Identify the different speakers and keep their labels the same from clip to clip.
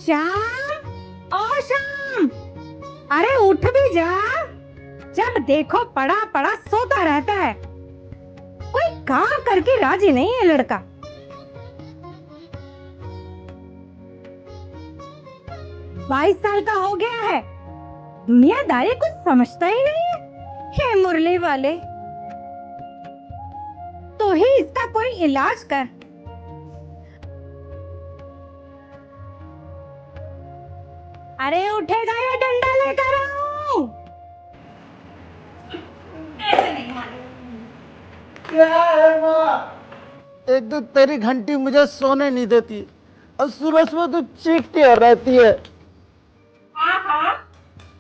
Speaker 1: श्याम, ओ श्याम, अरे उठ भी जा। जब देखो पड़ा पड़ा सोता रहता है। कोई काम करके राजी नहीं है लड़का। 22 साल का हो गया है, दुनियादारी कुछ समझता ही नहीं है। हे मुरली वाले, तो ही इसका कोई इलाज कर। अरे उठेगा या डंडा लेकर आऊं? ऐसे नहीं मालूम।
Speaker 2: क्या है माँ? एक तो तेरी घंटी मुझे सोने नहीं देती और सुबह सुबह तो चीखती और रहती है।
Speaker 1: हाँ हाँ,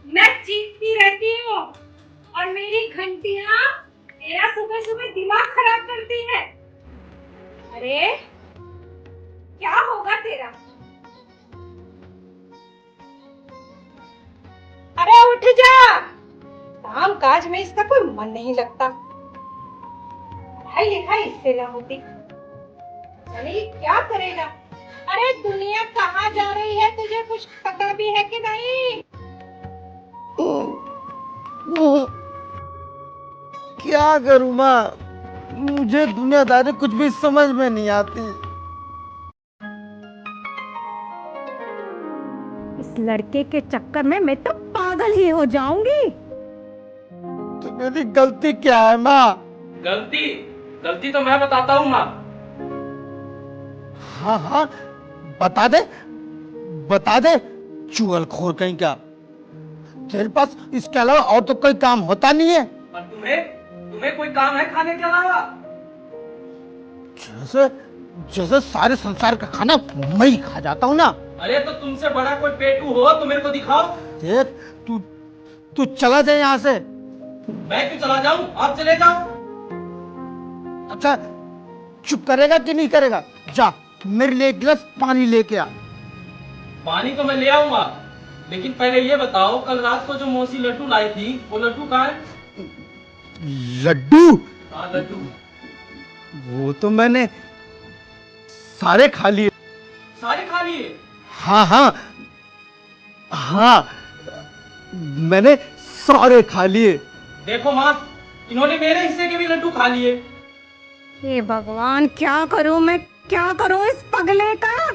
Speaker 1: मैं चीखती रहती हूँ और मेरी घंटियाँ मेरा सुबह सुबह दिमाग खराब करती है। अरे क्या होगा तेरा? अरे उठ जा। काम काज में इसका कोई मन नहीं लगता। पढ़ाई लिखाई इससे ना होती। चलिए क्या करेगा? अरे दुनिया कहाँ जा रही है, तुझे कुछ पता भी है कि नहीं?
Speaker 2: क्या करूँ माँ, मुझे दुनियादारी कुछ भी समझ में नहीं आती।
Speaker 1: इस लड़के के चक्कर में मैं तो पागल ही हो जाऊंगी।
Speaker 2: तो मेरी गलती क्या है माँ?
Speaker 3: गलती गलती तो मैं बताता हूँ माँ।
Speaker 2: हाँ हाँ, बता दे, बता दे। चुगलखोर कहीं का। तेरे पास इसके अलावा और तो कोई काम होता नहीं है?
Speaker 3: और तुम्हें तुम्हें कोई काम है खाने के अलावा?
Speaker 2: जैसे जैसे सारे संसार का खाना मैं ही खा जाता हूँ ना।
Speaker 3: अरे तो तुमसे बड़ा कोई पेटू हो तो मेरे को दिखाओ।
Speaker 2: देख, तू तू चला जाए यहाँ से।
Speaker 3: मैं क्यों चला जाऊं, आप चले जाओ।
Speaker 2: अच्छा, चुप करेगा कि नहीं करेगा? जा मेरे लिए एक गिलास पानी लेके आ।
Speaker 3: पानी तो मैं ले आऊंगा, लेकिन पहले ये बताओ कल रात को जो मौसी लड्डू लाई थी वो लड्डू कहाँ है?
Speaker 2: लड्डू?
Speaker 3: हाँ लड्डू।
Speaker 2: वो तो मैंने सारे खा लिए।
Speaker 3: सारे खा लिए?
Speaker 2: हाँ हाँ हाँ, मैंने सारे खा लिए।
Speaker 3: देखो माँ, इन्होंने मेरे हिस्से के भी लड्डू खा लिए।
Speaker 1: हे भगवान, क्या करूं मैं, क्या करूं इस पगले का?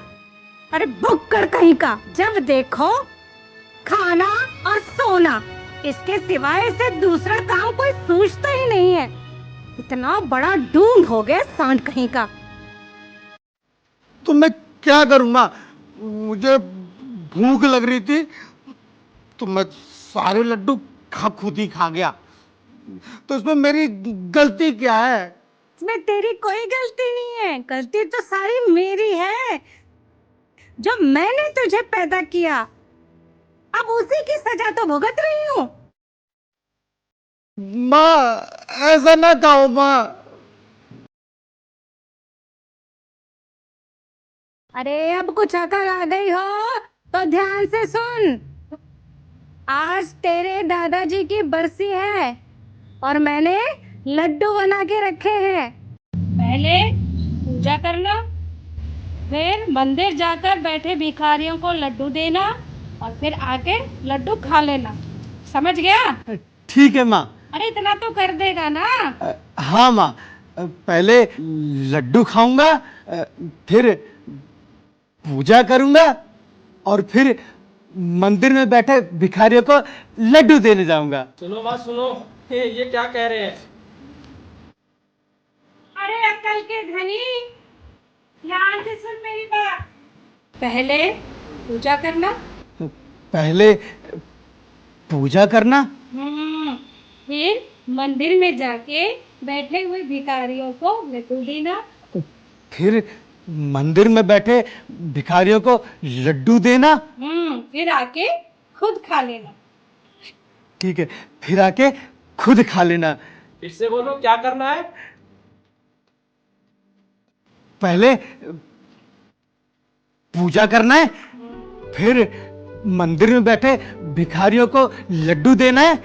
Speaker 1: अरे भुक्कड़ कहीं का, जब देखो खाना और सोना, इसके सिवाय इसे दूसरा काम कोई सूझता ही नहीं है। इतना बड़ा ढूंढ हो गया सांड कहीं का।
Speaker 2: तो मैं क्या करूं माँ? मुझे भूख लग रही थी तो मैं सारे लड्डू खुद ही खा गया। तो इसमें मेरी गलती क्या है?
Speaker 1: इसमें तेरी कोई गलती नहीं है, गलती तो सारी मेरी है। जो मैंने तुझे पैदा किया, अब उसी की सजा तो भुगत रही हूँ।
Speaker 2: माँ, ऐसा ना कहो माँ।
Speaker 1: अरे अब कुछ अकल आ गई हो तो ध्यान से सुन। आज तेरे दादाजी की बरसी है और मैंने लड्डू बना के रखे हैं। पहले पूजा करना, फिर मंदिर जाकर बैठे भिखारियों को लड्डू देना और फिर आके लड्डू खा लेना। समझ गया?
Speaker 2: ठीक है माँ।
Speaker 1: अरे इतना तो कर देगा ना?
Speaker 2: हाँ माँ, पहले लड्डू खाऊंगा, फिर पूजा करूंगा और फिर मंदिर में बैठे भिखारियों को लड्डू देने जाऊंगा।
Speaker 3: सुनो माँ सुनो, ये क्या कह रहे हैं?
Speaker 1: अरे अक्कल के धनी, ध्यान से सुन मेरी बात। पहले पूजा करना।
Speaker 2: पहले पूजा करना,
Speaker 1: फिर मंदिर में जाके बैठे हुए भिखारियों को लड्डू देना।
Speaker 2: फिर मंदिर में बैठे भिखारियों को लड्डू देना।
Speaker 1: फिर आके खुद खा लेना।
Speaker 2: ठीक है, फिर आके खुद खा लेना।
Speaker 3: फिर से बोलो, क्या करना है?
Speaker 2: पहले पूजा करना है, फिर मंदिर में बैठे भिखारियों को लड्डू देना है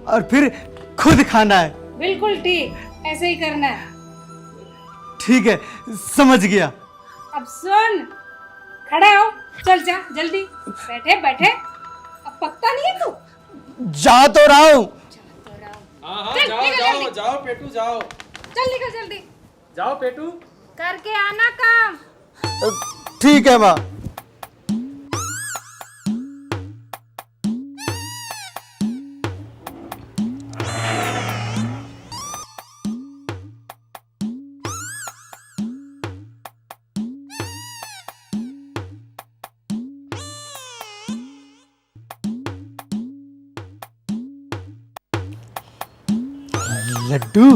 Speaker 2: और फिर खुद खाना है।
Speaker 1: बिल्कुल ठीक, ऐसे ही करना है।
Speaker 2: ठीक है, समझ गया।
Speaker 1: अब सुन, खड़ा हो, चल जा जल्दी। बैठे बैठे, अब पक्का नहीं है तू?
Speaker 2: जा तो रहा हूँ।
Speaker 3: हाँ हाँ,
Speaker 1: चल,
Speaker 3: जाओ
Speaker 1: निकल
Speaker 3: जाओ
Speaker 1: जल्दी।
Speaker 3: जाओ पेटू जाओ।
Speaker 1: चल निकल जल्दी,
Speaker 3: जाओ पेटू।
Speaker 1: करके आना काम।
Speaker 2: ठीक है माँ। लड्डू,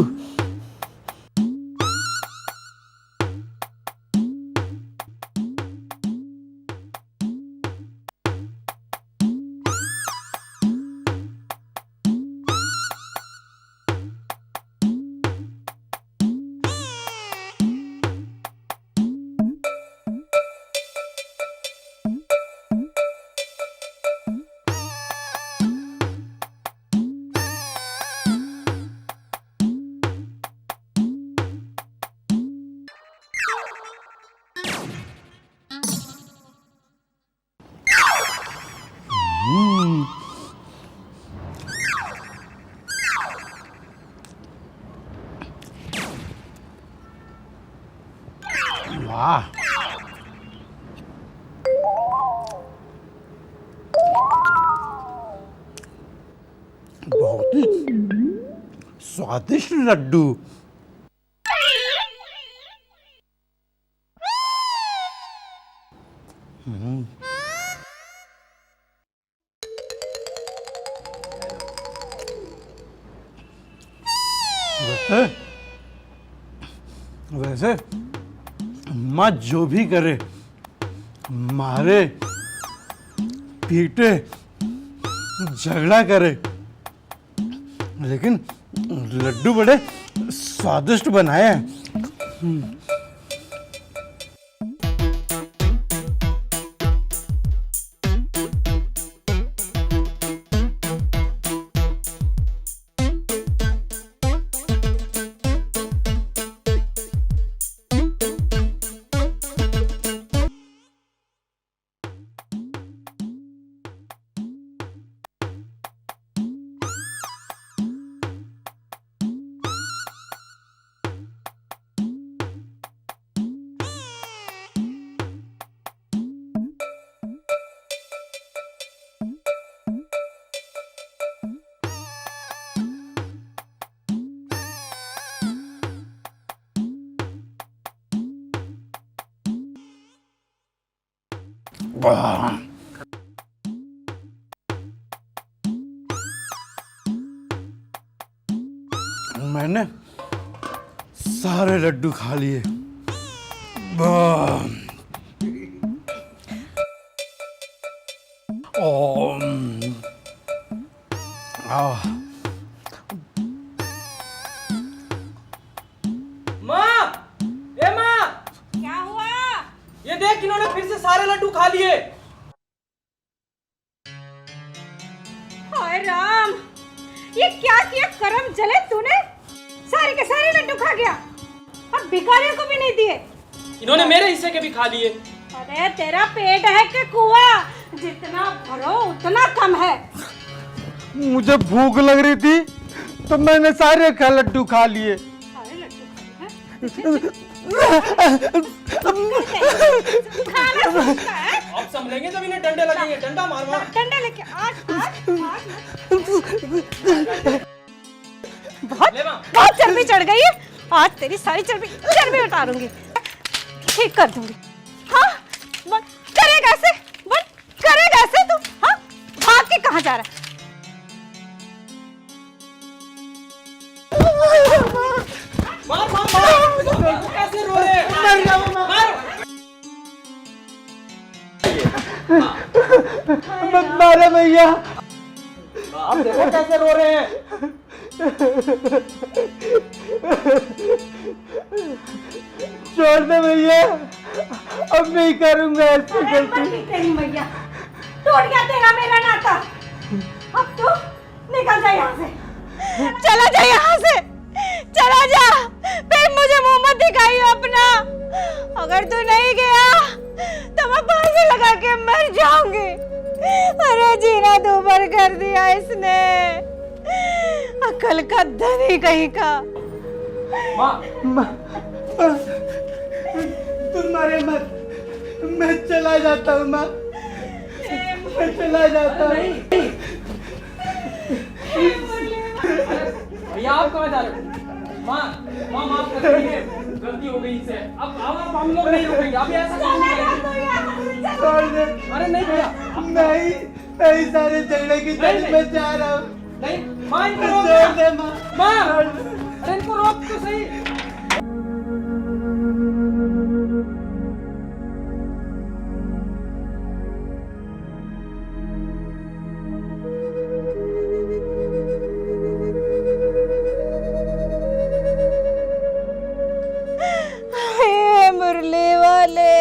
Speaker 2: वाह, बहुत ही स्वादिष्ट लड्डू। वैसे वैसे माँ जो भी करे, मारे पीटे झगड़ा करे, लेकिन लड्डू बड़े स्वादिष्ट बनाए हैं। वाह, मैंने सारे लड्डू खा लिए। वाह,
Speaker 3: माँ, ए माँ,
Speaker 1: क्या हुआ?
Speaker 3: ये देख इन्होंने फिर से सारे लड्डू खा लिए।
Speaker 1: हाय राम, ये क्या किया करम जले तूने? सारे के सारे लड्डू खा गया, अब भिखारियों को भी नहीं दिए।
Speaker 3: इन्होंने मेरे हिस्से के भी खा लिए।
Speaker 1: अरे तेरा पेट है कि कुआं? जितना भरो उतना कम है।
Speaker 2: मुझे भूख लग रही थी तो मैंने सारे लड्डू खा लिए।
Speaker 1: सारे लड्डू खाना सीखता है?
Speaker 3: अब संभलेंगे जब इन्हें डंडे लगेंगे। डंडा मार मार।
Speaker 1: डंडा लेके आज बहुत चर्बी चढ़ गई है। आज तेरी सारी चर्बी उतारूंगी, ठीक कर दूंगी। हाँ, करेगा ऐसे? करेगा ऐसे तू? हाँ, भाग के कहाँ जा रहा है?
Speaker 3: मार मार मार। कैसे रो रहे हैं? मार।
Speaker 2: मारे भैया।
Speaker 3: आप देखो कैसे रो रहे हैं।
Speaker 2: छोड़ दे भैया, अब नहीं करूंगा ऐसी गलती।
Speaker 1: तेरी मैया, टूट गया तेरा मेरा नाता। अब तू निकल जा यहाँ से, चला जा यहाँ से, चला जा। फिर मुझे मुंह मत दिखाइए अपना। अगर तू नहीं गया तो मैं फांसी लगा के मर जाऊंगी। अरे जीना दूभर कर दिया इसने, अकल का धनी कहीं का।
Speaker 2: तुम मारे मत, मैं चला जाता हूँ माँ, मैं चला जाता हूँ।
Speaker 3: भैया आप कहाँ जा रहे हो? माँ माँ माफ कर दीजिए, गलती हो गई इससे। अब हम लोग नहीं रुकेंगे। अभी ऐसा कुछ नहीं करेंगे।
Speaker 2: छोड़ दे।
Speaker 3: अरे नहीं भैया,
Speaker 2: नहीं सारे झगड़े की जड़ में जा रहा हूँ।
Speaker 3: नहीं माँ, इनको रोक
Speaker 2: छोड़ दे माँ।
Speaker 3: माँ, अरे इनको रोक तो सही।
Speaker 1: मुरली वाले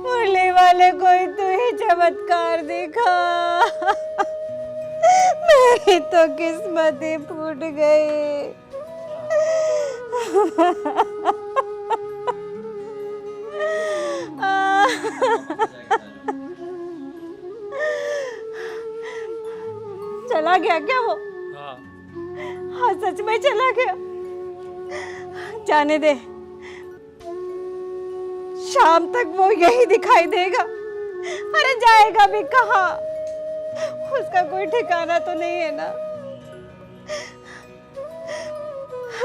Speaker 1: मुरली वाले, कोई तू ही चमत्कार दिखा। मेरी तो किस्मत ही फूट गई। चला गया क्या वो? हाँ, सच में चला गया। जाने दे, शाम तक वो यही दिखाई देगा। अरे जाएगा भी कहाँ? उसका कोई ठिकाना तो नहीं है ना।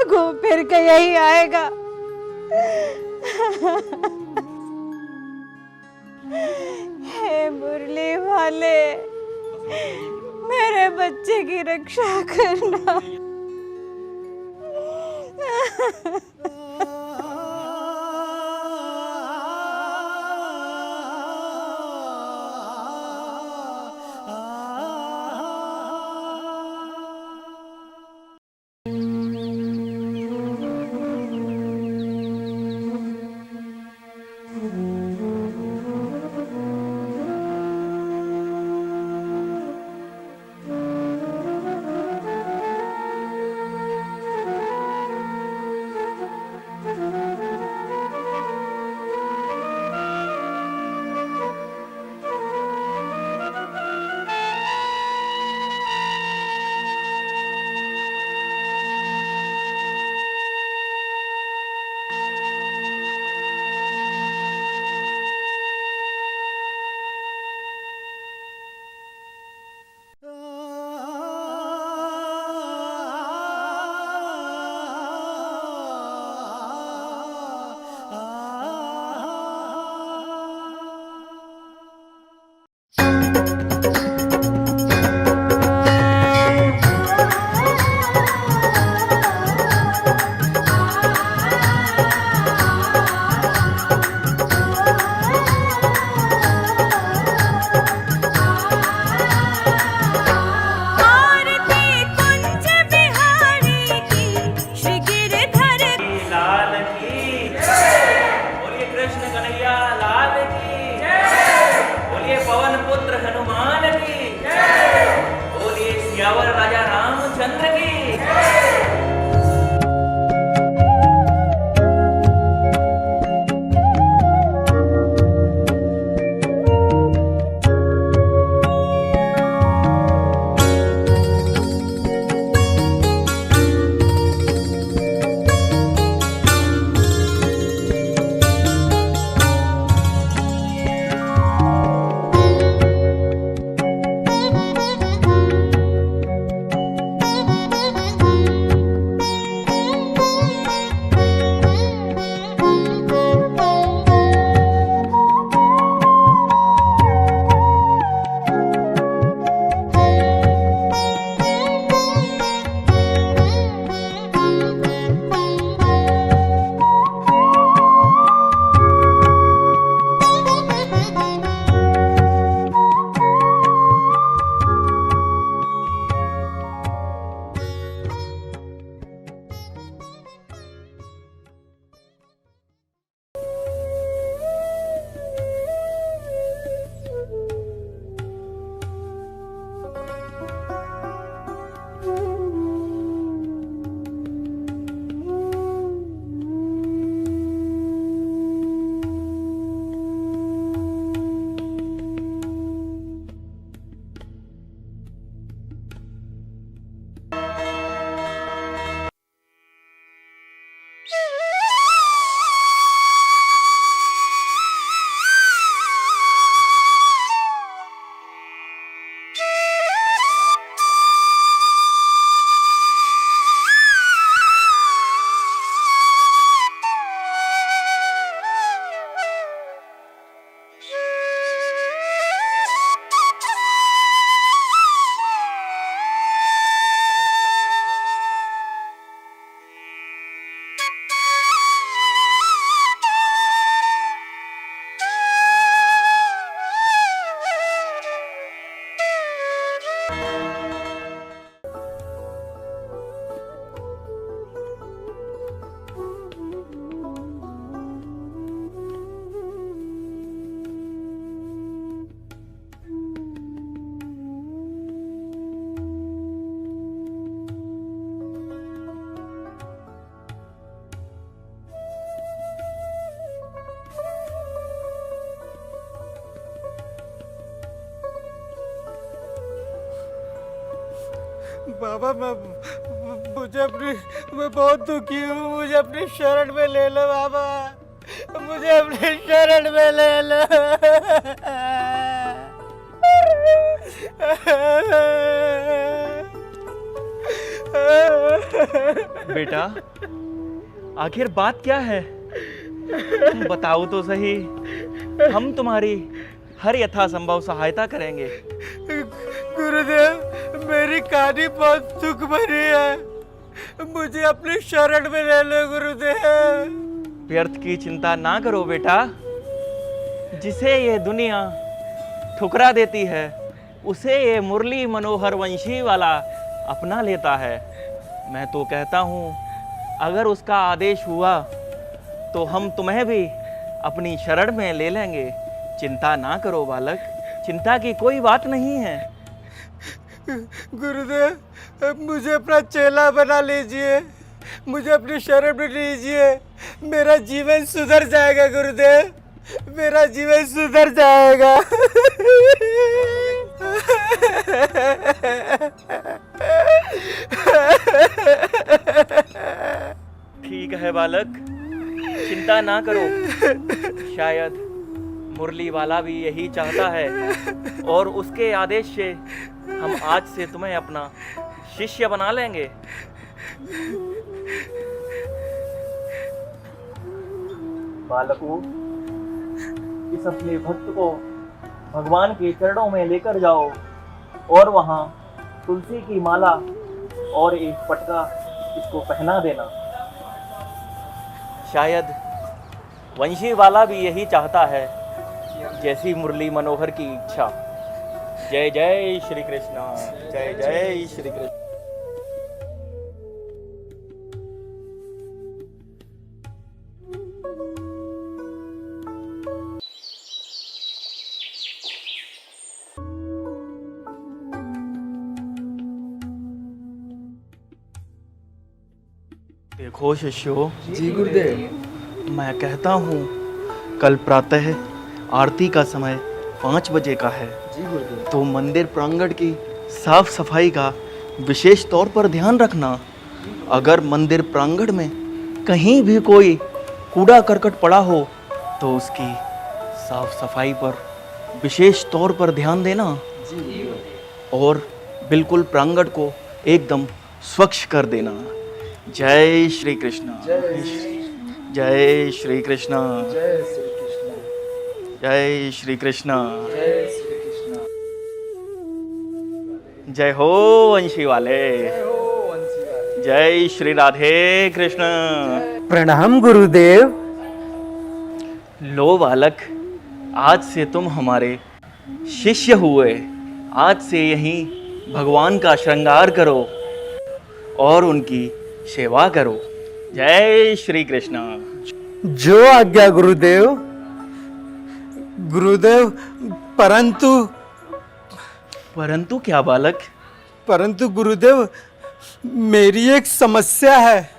Speaker 1: घूम फिर के यही आएगा। हे मुरली वाले, मेरे बच्चे की रक्षा करना।
Speaker 4: सियावर राजा रामचंद्र की।
Speaker 2: बाबा मैं बहुत दुखी हूँ, मुझे अपनी शरण में ले लो बाबा, मुझे अपनी शरण में ले लो।
Speaker 4: बेटा, आखिर बात क्या है? तुम बताओ तो सही, हम तुम्हारी हर यथासंभव सहायता करेंगे।
Speaker 2: गुरुदेव, मेरी कहानी बहुत दुख भरी है, मुझे अपनी शरण में ले लो गुरुदेव।
Speaker 4: व्यर्थ की चिंता ना करो बेटा, जिसे ये दुनिया ठुकरा देती है उसे ये मुरली मनोहर वंशी वाला अपना लेता है। मैं तो कहता हूँ अगर उसका आदेश हुआ तो हम तुम्हें भी अपनी शरण में ले लेंगे। चिंता ना करो बालक, चिंता की कोई बात नहीं है।
Speaker 2: गुरुदेव, मुझे अपना चेला बना लीजिए, मुझे अपनी शरण में लीजिए, मेरा जीवन सुधर जाएगा गुरुदेव, मेरा जीवन सुधर जाएगा।
Speaker 4: ठीक है बालक, चिंता ना करो। शायद मुरली वाला भी यही चाहता है और उसके आदेश से हम आज से तुम्हें अपना शिष्य बना लेंगे। बालकों, इस अपने भक्त को भगवान के चरणों में लेकर जाओ और वहां तुलसी की माला और एक पटका इसको पहना देना। शायद वंशी वाला भी यही चाहता है, जैसी मुरली मनोहर की इच्छा। जय जय श्री कृष्ण, जय जय श्री कृष्ण। देखो शिष्यों,
Speaker 5: जी गुरुदेव।
Speaker 4: मैं कहता हूँ कल प्रातः आरती का समय 5 बजे का है,
Speaker 5: जी गुरुदेव।
Speaker 4: तो मंदिर प्रांगण की साफ सफाई का विशेष तौर पर ध्यान रखना। अगर मंदिर प्रांगण में कहीं भी कोई कूड़ा करकट पड़ा हो तो उसकी साफ सफाई पर विशेष तौर पर ध्यान देना और बिल्कुल प्रांगण को एकदम स्वच्छ कर देना। जय श्री कृष्ण। जय श्री कृष्ण।
Speaker 5: जय श्री कृष्ण।
Speaker 4: जय श्री कृष्ण।
Speaker 5: जय श्री कृष्ण।
Speaker 4: जय हो वंशी वाले।
Speaker 5: जय हो वंशी वाले।
Speaker 4: जय श्री राधे कृष्ण।
Speaker 2: प्रणाम गुरुदेव।
Speaker 4: लो बालक, आज से तुम हमारे शिष्य हुए। आज से यहीं भगवान का श्रृंगार करो और उनकी सेवा करो। जय श्री कृष्ण।
Speaker 2: जो आज्ञा गुरुदेव। गुरुदेव,
Speaker 4: परंतु क्या बालक?
Speaker 2: परंतु गुरुदेव, मेरी एक समस्या है।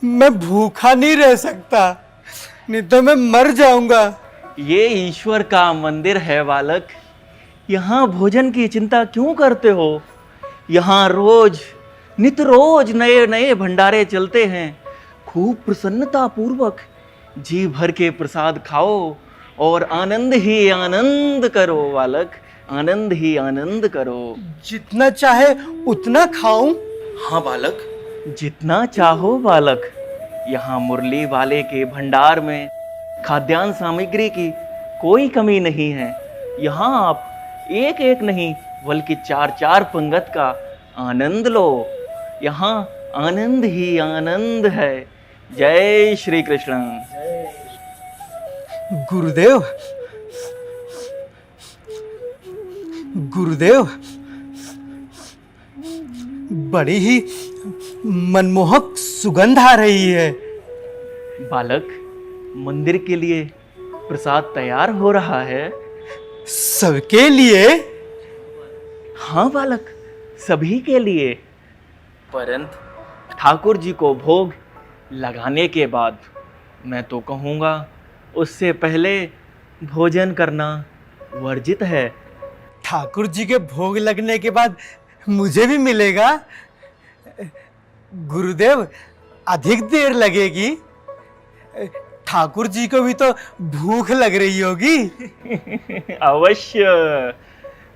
Speaker 2: मैं भूखा नहीं रह सकता, नहीं तो मैं मर जाऊंगा।
Speaker 4: ये ईश्वर का मंदिर है बालक, यहाँ भोजन की चिंता क्यों करते हो? यहाँ रोज नित रोज नए नए भंडारे चलते हैं। खूब प्रसन्नता पूर्वक जी भर के प्रसाद खाओ और आनंद ही आनंद करो बालक, आनंद ही आनंद करो।
Speaker 2: जितना चाहे उतना खाऊं।
Speaker 4: हाँ बालक, जितना चाहो बालक। यहाँ मुरली वाले के भंडार में खाद्यान्न सामग्री की कोई कमी नहीं है। यहाँ आप एक एक नहीं बल्कि 4-4 पंगत का आनंद लो। यहाँ आनंद ही आनंद है। जय श्री कृष्ण।
Speaker 2: गुरुदेव, गुरुदेव, बड़ी ही मनमोहक सुगंध आ रही है।
Speaker 4: बालक, मंदिर के लिए प्रसाद तैयार हो रहा है।
Speaker 2: सबके लिए?
Speaker 4: हाँ बालक, सभी के लिए। परंतु ठाकुर जी को भोग लगाने के बाद मैं तो कहूँगा उससे पहले भोजन करना वर्जित है।
Speaker 2: ठाकुर जी के भोग लगने के बाद मुझे भी मिलेगा? गुरुदेव, अधिक देर लगेगी? ठाकुर जी को भी तो भूख लग रही होगी।
Speaker 4: अवश्य,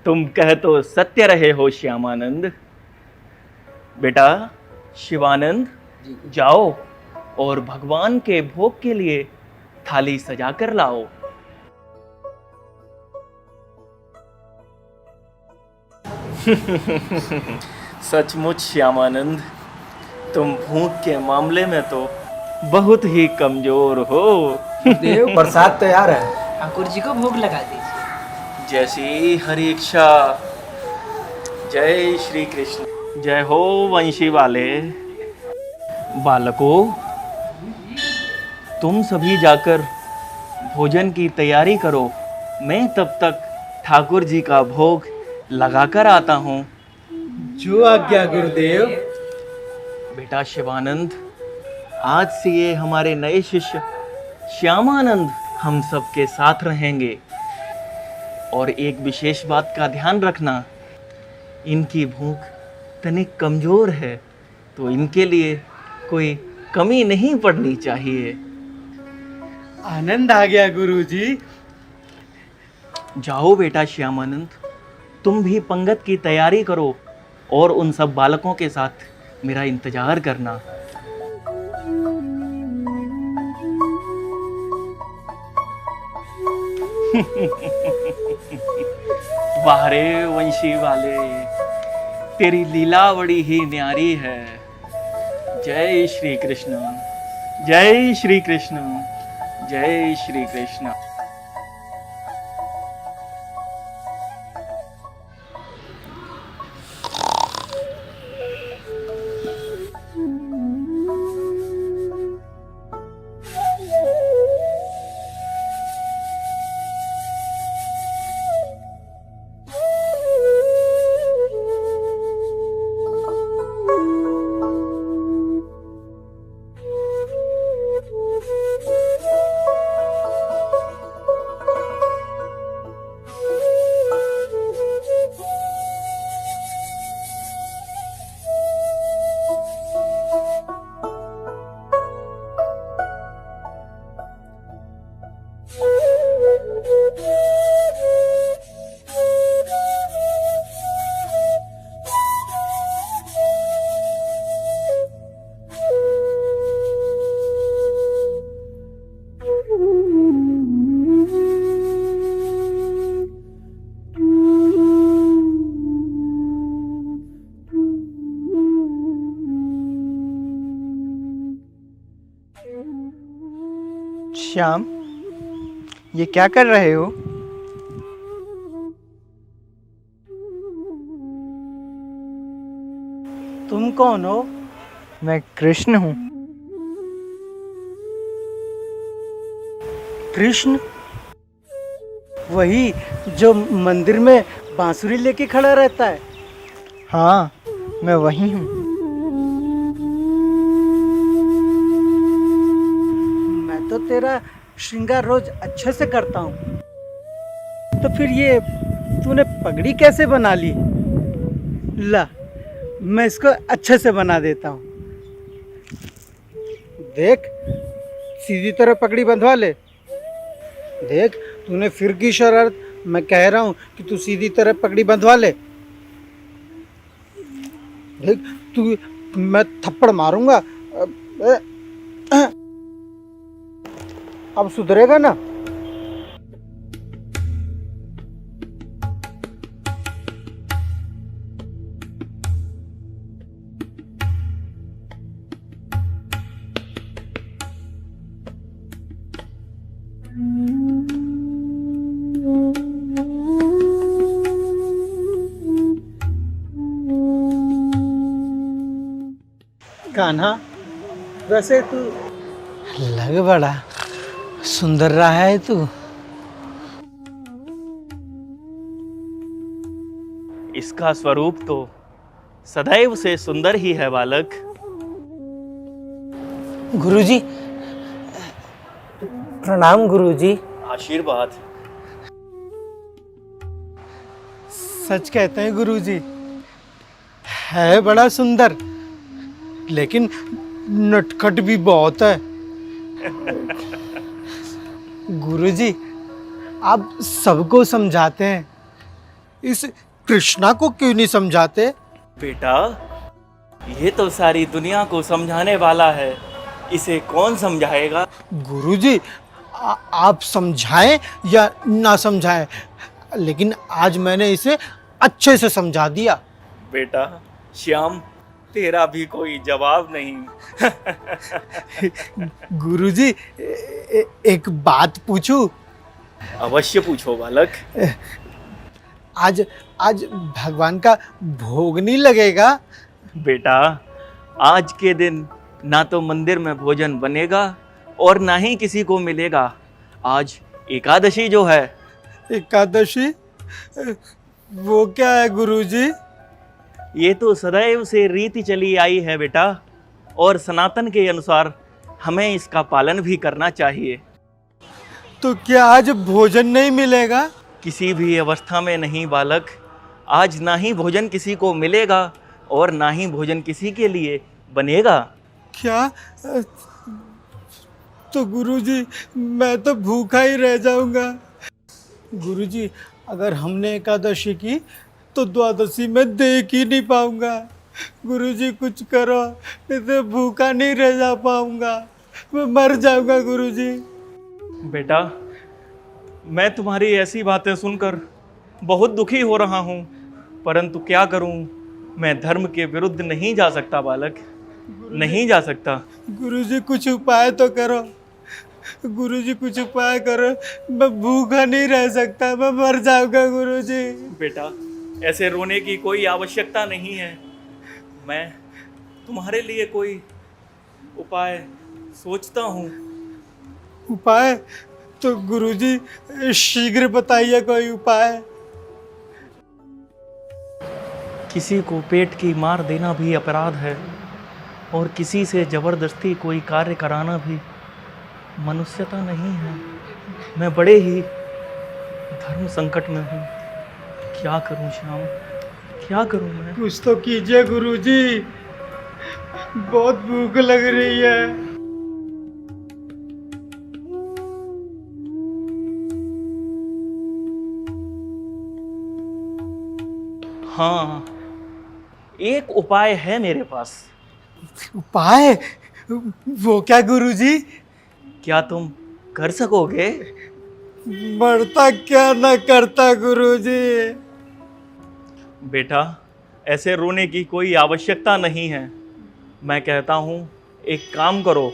Speaker 4: तुम कह तो सत्य रहे हो श्यामानंद। बेटा शिवानंद, जाओ और भगवान के भोग के लिए थाली सजा कर लाओ। सचमुच श्यामानंद, तुम भूख के मामले में तो बहुत ही कमजोर हो।
Speaker 5: देव, प्रसाद तैयार है, ठाकुर जी को भोग लगा दीजिए।
Speaker 4: जैसी हरि इच्छा। जय श्री कृष्ण। जय हो वंशी वाले। बालकों, तुम सभी जाकर भोजन की तैयारी करो। मैं तब तक ठाकुर जी का भोग लगाकर आता हूँ।
Speaker 2: जो आज्ञा गुरुदेव।
Speaker 4: बेटा शिवानंद, आज से ये हमारे नए शिष्य श्यामानंद हम सबके साथ रहेंगे। और एक विशेष बात का ध्यान रखना, इनकी भूख तनिक कमजोर है, तो इनके लिए कोई कमी नहीं पड़नी चाहिए।
Speaker 2: आनंद आ गया गुरुजी।
Speaker 4: जाओ बेटा श्यामानंद, तुम भी पंगत की तैयारी करो और उन सब बालकों के साथ मेरा इंतजार करना। वाह रे वंशी वाले, तेरी लीला बड़ी ही न्यारी है। जय श्री कृष्ण। जय श्री कृष्ण। जय श्री कृष्ण।
Speaker 5: श्याम, ये क्या कर रहे हो?
Speaker 2: तुम कौन हो?
Speaker 5: मैं कृष्ण हूँ।
Speaker 2: कृष्ण? वही जो मंदिर में बांसुरी लेके खड़ा रहता है?
Speaker 5: हाँ, मैं वही हूँ।
Speaker 2: मैं तो तेरा श्रृंगार रोज अच्छे से करता हूँ, तो फिर ये तूने पगड़ी कैसे बना ली? ला, मैं इसको अच्छे से बना देता हूँ। देख, सीधी तरह पगड़ी बंधवा ले। देख, तूने फिर की शरारत। मैं कह रहा हूँ कि तू सीधी तरह पगड़ी बंधवा ले। देख, तू, मैं थप्पड़ मारूंगा। अब सुधरेगा ना? कान्हा, वैसे तू लग बड़ा सुंदर रहा है तू।
Speaker 4: इसका स्वरूप तो सदैव से सुंदर ही है बालक।
Speaker 2: गुरुजी, प्रणाम गुरुजी।
Speaker 4: आशीर्वाद।
Speaker 2: सच कहते हैं गुरुजी, है बड़ा सुंदर, लेकिन नटखट भी बहुत है। गुरुजी, आप सबको समझाते हैं, इस कृष्णा को क्यों नहीं समझाते?
Speaker 4: बेटा, ये तो सारी दुनिया को समझाने वाला है, इसे कौन समझाएगा?
Speaker 2: गुरुजी, आप समझाएं या ना समझाएं, लेकिन आज मैंने इसे अच्छे से समझा दिया।
Speaker 4: बेटा श्याम, तेरा भी कोई जवाब नहीं।
Speaker 2: गुरुजी, एक बात पूछूं?
Speaker 4: अवश्य पूछो बालक।
Speaker 2: आज आज भगवान का भोग नहीं लगेगा?
Speaker 4: बेटा, आज के दिन ना तो मंदिर में भोजन बनेगा और ना ही किसी को मिलेगा। आज एकादशी जो है।
Speaker 2: एकादशी? वो क्या है गुरुजी?
Speaker 4: ये तो सदैव से रीति चली आई है बेटा, और सनातन के अनुसार हमें इसका पालन भी करना चाहिए।
Speaker 2: तो क्या आज भोजन नहीं मिलेगा?
Speaker 4: किसी भी अवस्था में नहीं बालक। आज ना ही भोजन किसी को मिलेगा और ना ही भोजन किसी के लिए बनेगा।
Speaker 2: क्या? तो गुरुजी, मैं तो भूखा ही रह जाऊंगा। गुरुजी, अगर हमने एकादशी की तो द्वादशी में देख ही नहीं पाऊंगा। गुरुजी, कुछ करो, नहीं तो भूखा नहीं रह जा पाऊंगा, मैं मर जाऊंगा गुरुजी।
Speaker 4: बेटा, मैं तुम्हारी ऐसी बातें सुनकर बहुत दुखी हो रहा हूँ, परंतु क्या करूँ, मैं धर्म के विरुद्ध नहीं जा सकता बालक, नहीं जा सकता।
Speaker 2: गुरुजी, कुछ उपाय तो करो। गुरुजी, कुछ उपाय करो, मैं भूखा नहीं रह सकता, मैं मर जाऊंगा गुरुजी।
Speaker 4: बेटा, ऐसे रोने की कोई आवश्यकता नहीं है। मैं तुम्हारे लिए कोई उपाय सोचता हूँ।
Speaker 2: उपाय? तो गुरुजी, शीघ्र बताइए कोई उपाय।
Speaker 4: किसी को पेट की मार देना भी अपराध है, और किसी से जबरदस्ती कोई कार्य कराना भी मनुष्यता नहीं है। मैं बड़े ही धर्म संकट में हूँ। क्या करूँ श्याम, क्या करूँ मैं?
Speaker 2: कुछ तो कीजिए गुरुजी, बहुत भूख लग रही है।
Speaker 4: हाँ, एक उपाय है मेरे पास।
Speaker 2: उपाय? वो क्या गुरुजी?
Speaker 4: क्या तुम कर सकोगे?
Speaker 2: बढ़ता क्या ना करता गुरुजी।
Speaker 4: बेटा, ऐसे रोने की कोई आवश्यकता नहीं है। मैं कहता हूँ, एक काम करो,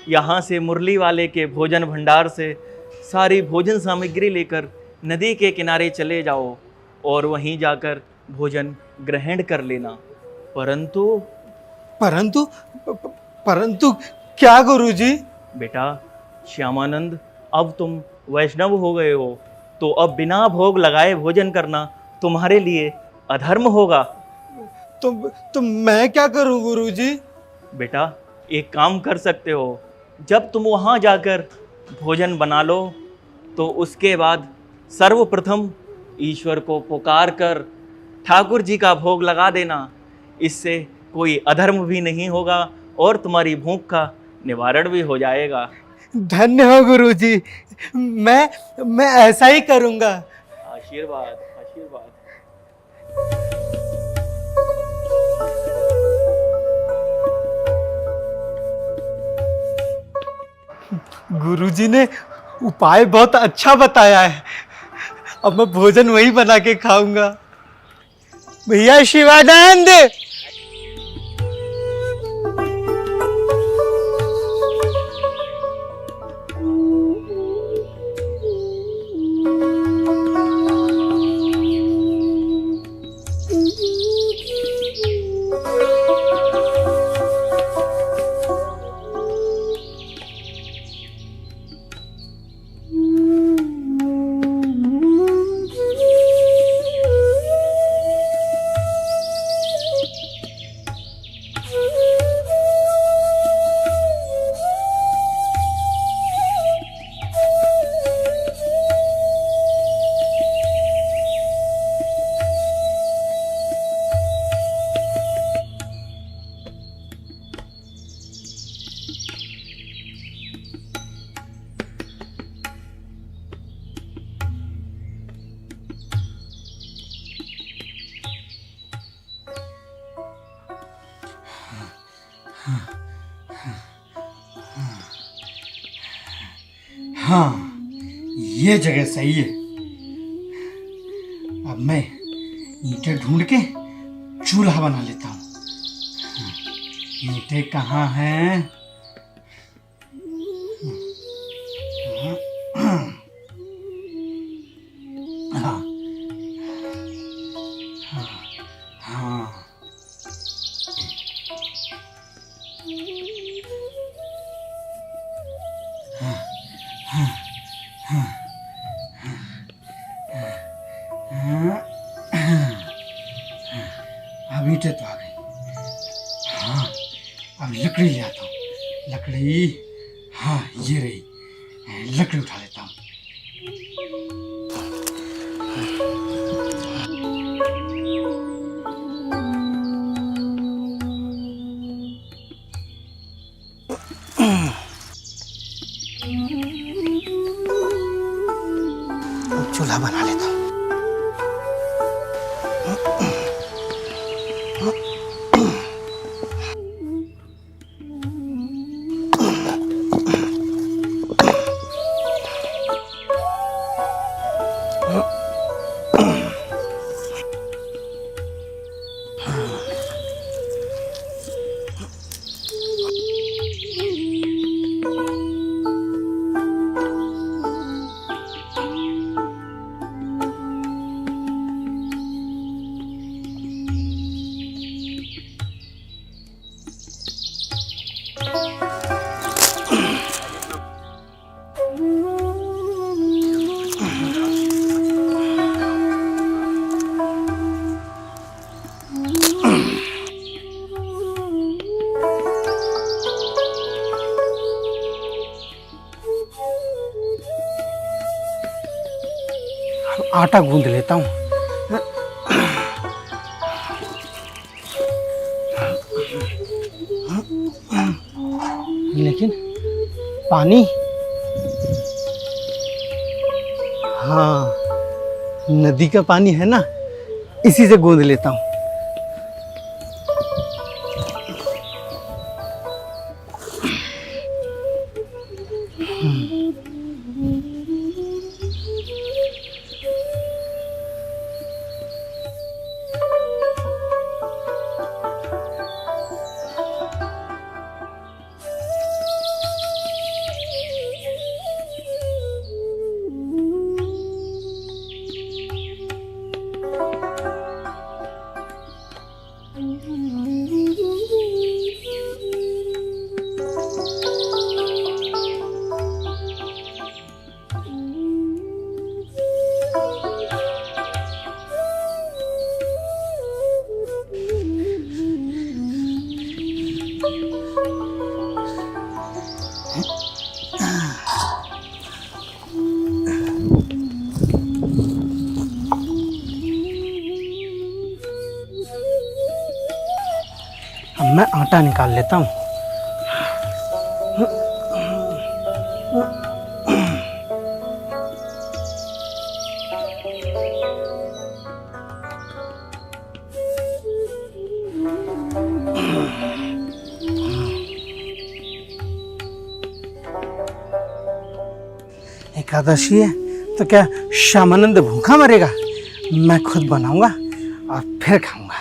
Speaker 4: यहाँ से मुरली वाले के भोजन भंडार से सारी भोजन सामग्री लेकर नदी के किनारे चले जाओ और वहीं जाकर भोजन ग्रहण कर लेना। परंतु
Speaker 2: परंतु परंतु क्या गुरुजी?
Speaker 4: बेटा श्यामानंद, अब तुम वैष्णव हो गए हो, तो अब बिना भोग लगाए भोजन करना तुम्हारे लिए अधर्म होगा।
Speaker 2: तो मैं क्या करूं गुरुजी?
Speaker 4: बेटा एक काम कर सकते हो, जब तुम वहाँ जाकर भोजन बना लो तो उसके बाद सर्वप्रथम ईश्वर को पुकार कर ठाकुर जी का भोग लगा देना। इससे कोई अधर्म भी नहीं होगा और तुम्हारी भूख का निवारण भी हो जाएगा।
Speaker 2: धन्य हो गुरुजी, मैं ऐसा ही करूंगा।
Speaker 4: आशीर्वाद आशीर्वाद।
Speaker 2: गुरुजी ने उपाय बहुत अच्छा बताया है। अब मैं भोजन वही बना के खाऊंगा। भैया शिवानंद, हाँ ये जगह सही है। अब मैं ईंटें ढूंढ के चूल्हा बना लेता हूँ। ईंटें कहाँ हैं? हाँ हाँ अब ईंटें तो आ गई। हाँ अब लकड़ी ले आता हूँ। लकड़ी, हाँ ये रही। लकड़ी उठा लेता हूँ। चूल्हा बना लेता हूँ। आटा गूंद लेता हूँ। लेकिन पानी, हाँ नदी का पानी है ना, इसी से गूंद लेता हूँ। अब मैं आटा निकाल लेता हूँ। एकादशी है तो क्या श्यामानंद भूखा मरेगा? मैं खुद बनाऊंगा और फिर खाऊंगा।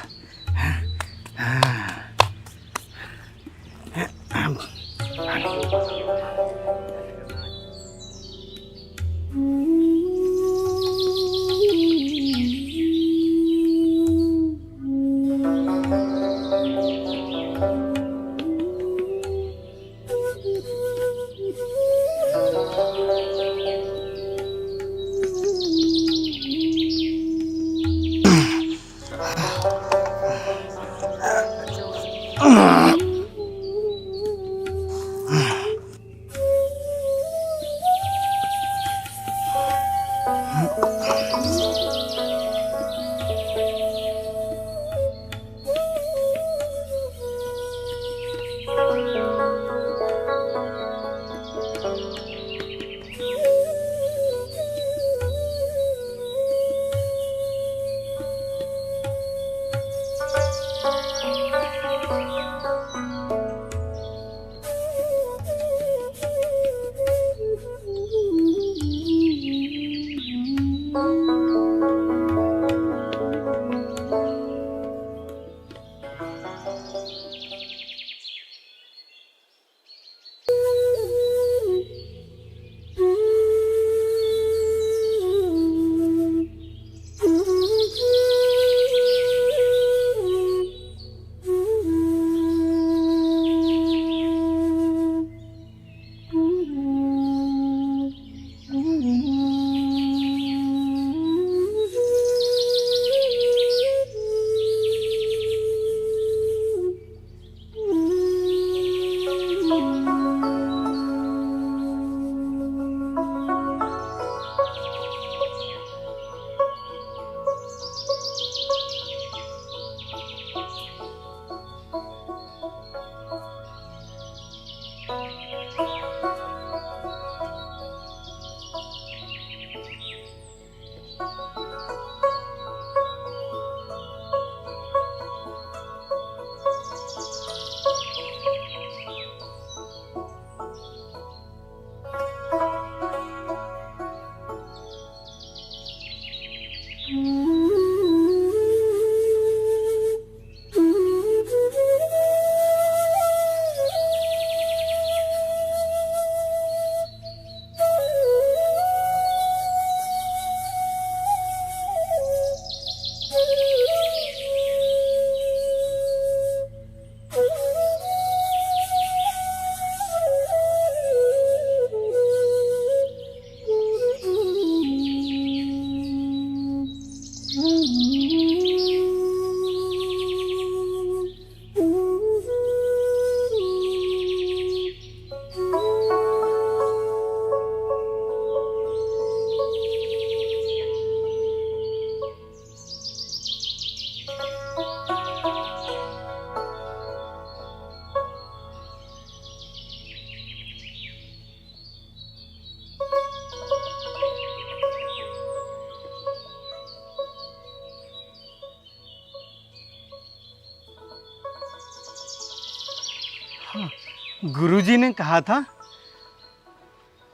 Speaker 2: गुरुजी ने कहा था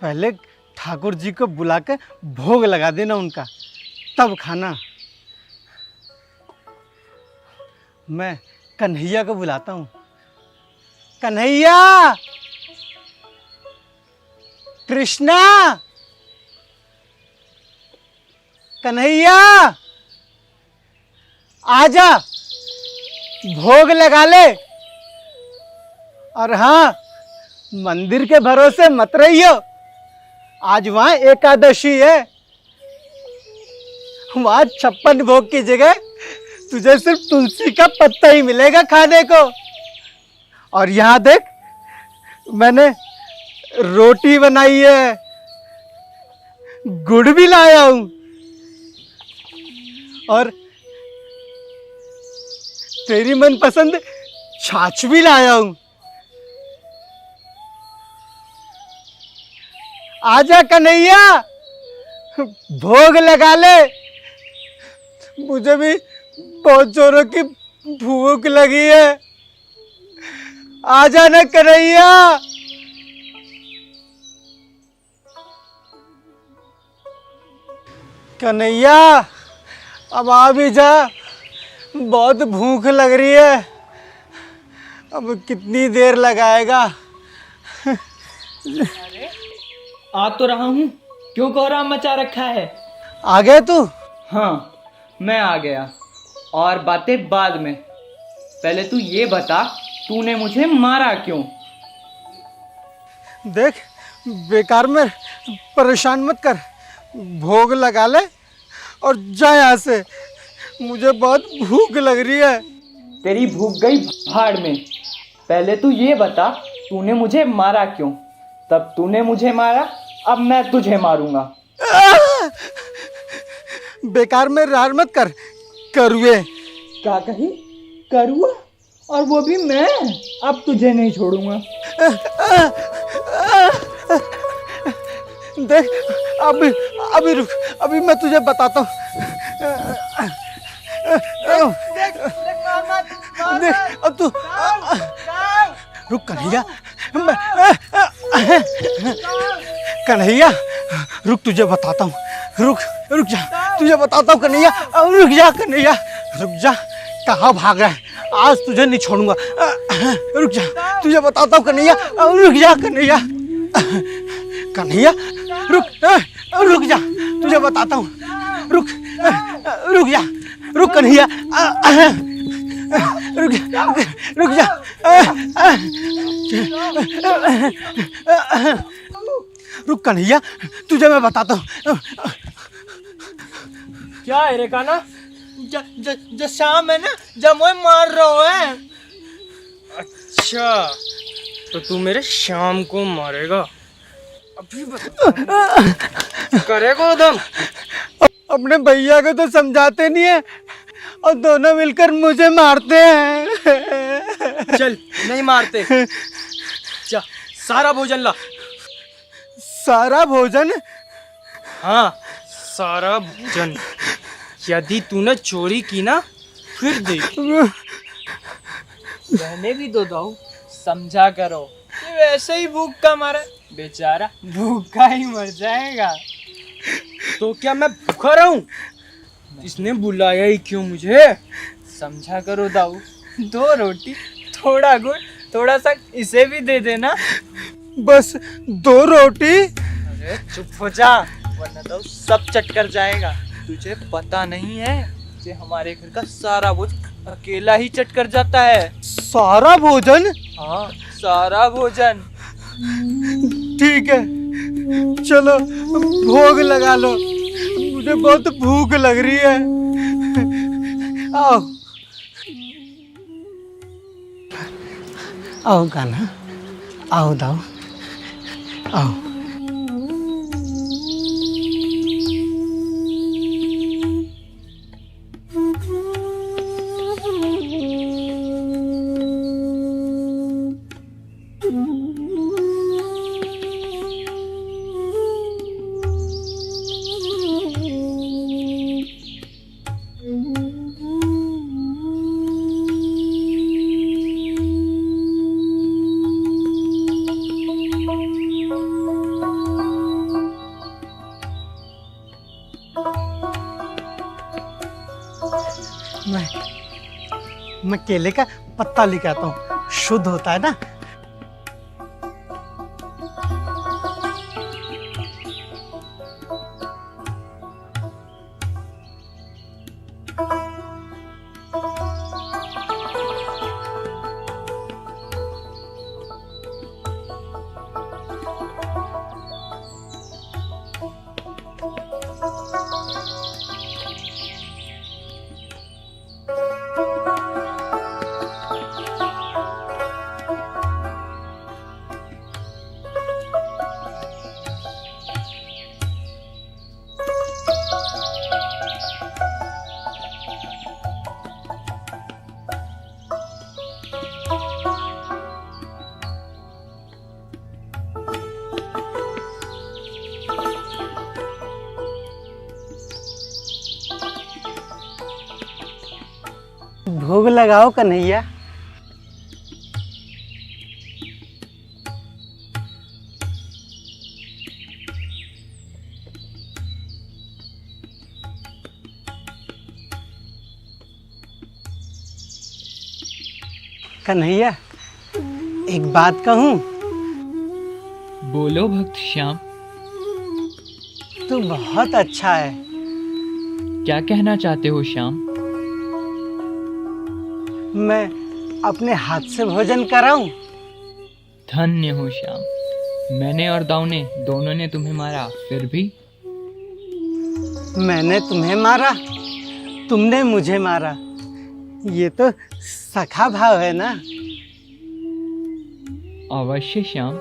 Speaker 2: पहले ठाकुर जी को बुला के भोग लगा देना उनका, तब खाना। मैं कन्हैया को बुलाता हूँ। कन्हैया, कृष्णा, कन्हैया, आजा, भोग लगा ले। और हाँ, मंदिर के भरोसे मत रहियो, आज वहां एकादशी है। वहां 56 भोग की जगह तुझे सिर्फ तुलसी का पत्ता ही मिलेगा खाने को। और यहाँ देख, मैंने रोटी बनाई है, गुड़ भी लाया हूं और तेरी मनपसंद छाछ भी लाया हूं। आजा कन्हैया, भोग लगा ले, मुझे भी बहुत जोरों की भूख लगी है। आजा ना कन्हैया। कन्हैया अब आ भी जा, बहुत भूख लग रही है। अब कितनी देर लगाएगा?
Speaker 5: आ तो रहा हूँ, क्यों कोहराम मचा रखा है?
Speaker 2: आ गए तू?
Speaker 5: हाँ, मैं आ गया, और बातें बाद में। पहले तू ये बता, तूने मुझे मारा क्यों?
Speaker 2: देख, बेकार में परेशान मत कर, भोग लगा ले और जा यहाँ से, मुझे बहुत भूख लग रही है।
Speaker 5: तेरी भूख गई भाड़ में। पहले तू ये बता, तूने मुझे मारा क्यों? तब तूने मुझे मारा, अब मैं तुझे मारूंगा।
Speaker 2: बेकार में रार मत कर, करुए।
Speaker 5: क्या कही? करूँ? और वो भी मैं? अब तुझे नहीं छोड़ूंगा।
Speaker 2: देख, अभी रुक, अभी मैं तुझे बताता हूँ। देख, अब तू रुक कन्हैया, कन्हैया रुक, तुझे बताता हूँ। रुक जा, तुझे बताता हूँ कन्हैया, रुक जा कन्हैया, रुक जा। कहाँ भाग रहा है? आज तुझे नहीं छोड़ूंगा। रुक जा, तुझे बताता हूँ कन्हैया, रुक जा कन्हैया। कन्हैया रुक जा, तुझे बताता हूँ। रुक जा, रुक कन्हैया, रुक जा। रुक कन्हैया, तुझे मैं बताता हूँ।
Speaker 5: क्या है रे काना? जो शाम है ना, जब मैं मार रहा है।
Speaker 3: अच्छा, तो तू मेरे शाम को मारेगा? अभी बता, करेगा उधम?
Speaker 2: अपने भैया को तो समझाते नहीं है और दोनों मिलकर मुझे मारते हैं।
Speaker 3: चल, नहीं मारते। जा, सारा भोजन ला।
Speaker 2: सारा भोजन?
Speaker 3: हाँ, सारा भोजन। यदि तूने चोरी की ना, फिर देख।
Speaker 5: रहने भी दो दाऊ, समझा करो। ये वैसे ही भूख का मारा, बेचारा भूखा ही मर जाएगा।
Speaker 3: तो क्या मैं भूखा रहूं? इसने बुलाया ही क्यों मुझे?
Speaker 5: समझा करो दाऊ, 2 रोटी, थोड़ा गुड़, थोड़ा सा इसे भी दे देना।
Speaker 2: बस 2 रोटी?
Speaker 5: अरे चुप हो जा, वरना तो सब चट कर जाएगा। तुझे पता नहीं है कि हमारे घर का सारा भोजन अकेला ही चट कर जाता है।
Speaker 2: सारा भोजन?
Speaker 5: हाँ, सारा भोजन।
Speaker 2: ठीक है, चलो भोग लगा लो, मुझे बहुत भूख लग रही है। आओ आओ कान्हा, आओ दाऊ, आओ। मैं केले का पत्ता लेके आता हूँ, शुद्ध होता है ना। भोग लगाओ कन्हैया। कन्हैया, एक बात कहूँ?
Speaker 5: बोलो भक्त श्याम।
Speaker 2: तू बहुत अच्छा है।
Speaker 5: क्या कहना चाहते हो श्याम?
Speaker 2: मैं अपने हाथ से भोजन कराऊं?
Speaker 5: धन्य हो श्याम। मैंने और दाऊने दोनों ने तुम्हें मारा, फिर भी?
Speaker 2: मैंने तुम्हें मारा, तुमने मुझे मारा। ये तो सखा भाव है ना?
Speaker 5: अवश्य श्याम।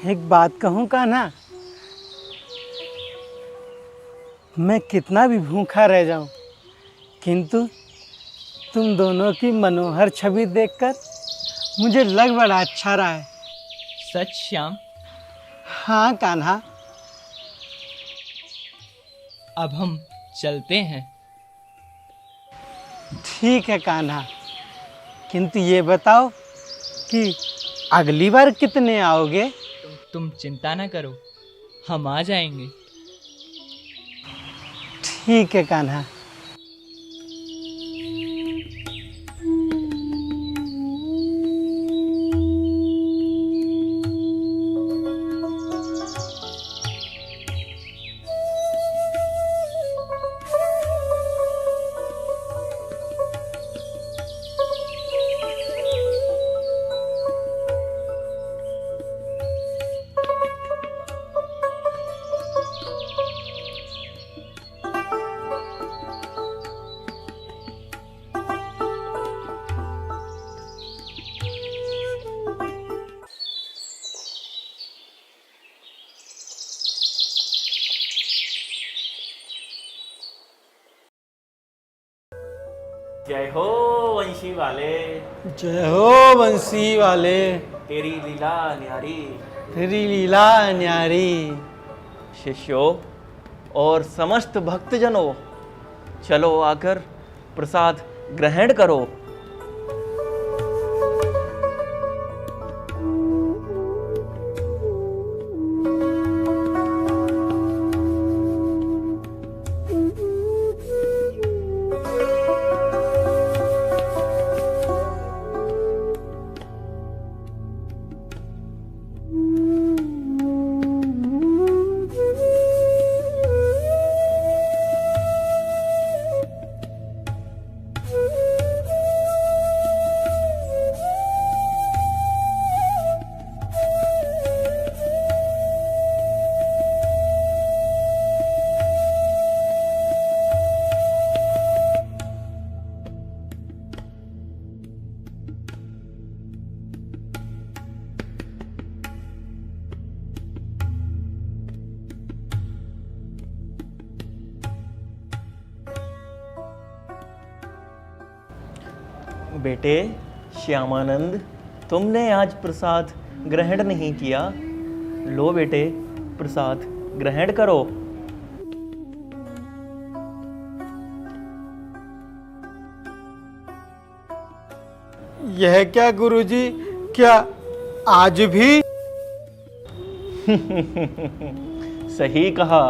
Speaker 2: एक बात कहूँ कान्हा, मैं कितना भी भूखा रह जाऊं, किंतु तुम दोनों की मनोहर छवि देखकर मुझे लग बड़ा अच्छा रहा है।
Speaker 5: सच श्याम?
Speaker 2: हाँ कान्हा।
Speaker 5: अब हम चलते हैं।
Speaker 2: ठीक है कान्हा, किंतु ये बताओ कि अगली बार कितने आओगे?
Speaker 5: तुम चिंता न करो, हम आ जाएंगे।
Speaker 2: ठीक है कान्हा।
Speaker 4: जय हो वंशी वाले,
Speaker 2: जय हो बंसी वाले,
Speaker 4: तेरी लीला न्यारी।
Speaker 2: तेरी लीला न्यारी।
Speaker 4: शिष्यों और समस्त भक्तजनों, चलो आकर प्रसाद ग्रहण करो। बेटे श्यामानंद, तुमने आज प्रसाद ग्रहण नहीं किया। लो बेटे, प्रसाद ग्रहण करो।
Speaker 2: यह क्या गुरुजी, क्या आज भी?
Speaker 4: सही कहा,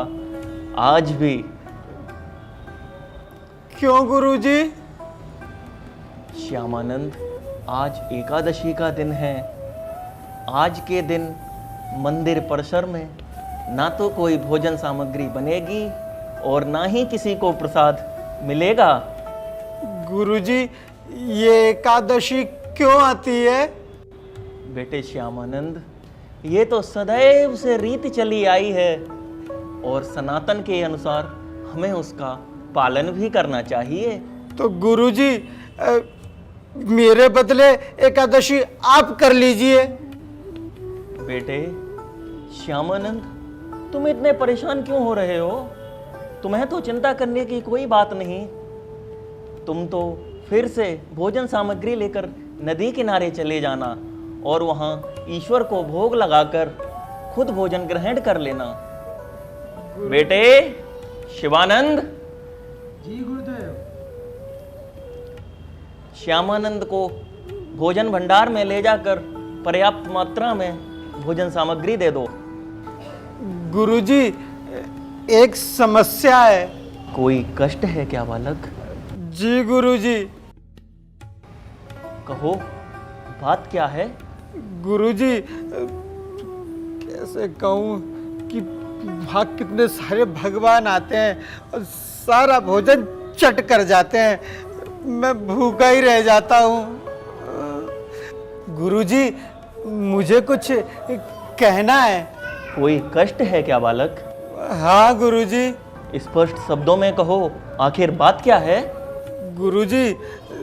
Speaker 4: आज भी।
Speaker 2: क्यों गुरुजी?
Speaker 4: श्यामानंद, आज एकादशी का दिन है आज के दिन मंदिर परिसर में ना तो कोई भोजन सामग्री बनेगी और ना ही किसी को प्रसाद मिलेगा।
Speaker 2: गुरुजी, ये एकादशी क्यों आती है?
Speaker 4: बेटे श्यामानंद, ये तो सदैव से रीति चली आई है और सनातन के अनुसार हमें उसका पालन भी करना चाहिए।
Speaker 2: तो गुरुजी, मेरे बदले एकादशी आप कर लीजिए।
Speaker 4: बेटे श्यामानंद, तुम इतने परेशान क्यों हो रहे हो? तुम्हें तो चिंता करने की कोई बात नहीं। तुम तो फिर से भोजन सामग्री लेकर नदी किनारे चले जाना और वहां ईश्वर को भोग लगाकर खुद भोजन ग्रहण कर लेना। बेटे शिवानंद।
Speaker 3: जी गुरुदेव।
Speaker 4: श्यामानंद को भोजन भंडार में ले जाकर पर्याप्त मात्रा में भोजन सामग्री दे दो।
Speaker 2: गुरुजी, एक समस्या है।
Speaker 4: कोई कष्ट है क्या बालक?
Speaker 2: जी गुरुजी।
Speaker 4: कहो, बात क्या है?
Speaker 2: गुरुजी, कैसे कहूँ कि वहाँ कितने सारे भगवान आते हैं और सारा भोजन चट कर जाते हैं। मैं भूखा ही रह जाता हूँ। गुरुजी, मुझे कुछ कहना है।
Speaker 4: कोई कष्ट है क्या बालक?
Speaker 2: हाँ गुरुजी।
Speaker 4: स्पष्ट शब्दों में कहो, आखिर बात क्या है?
Speaker 2: गुरुजी,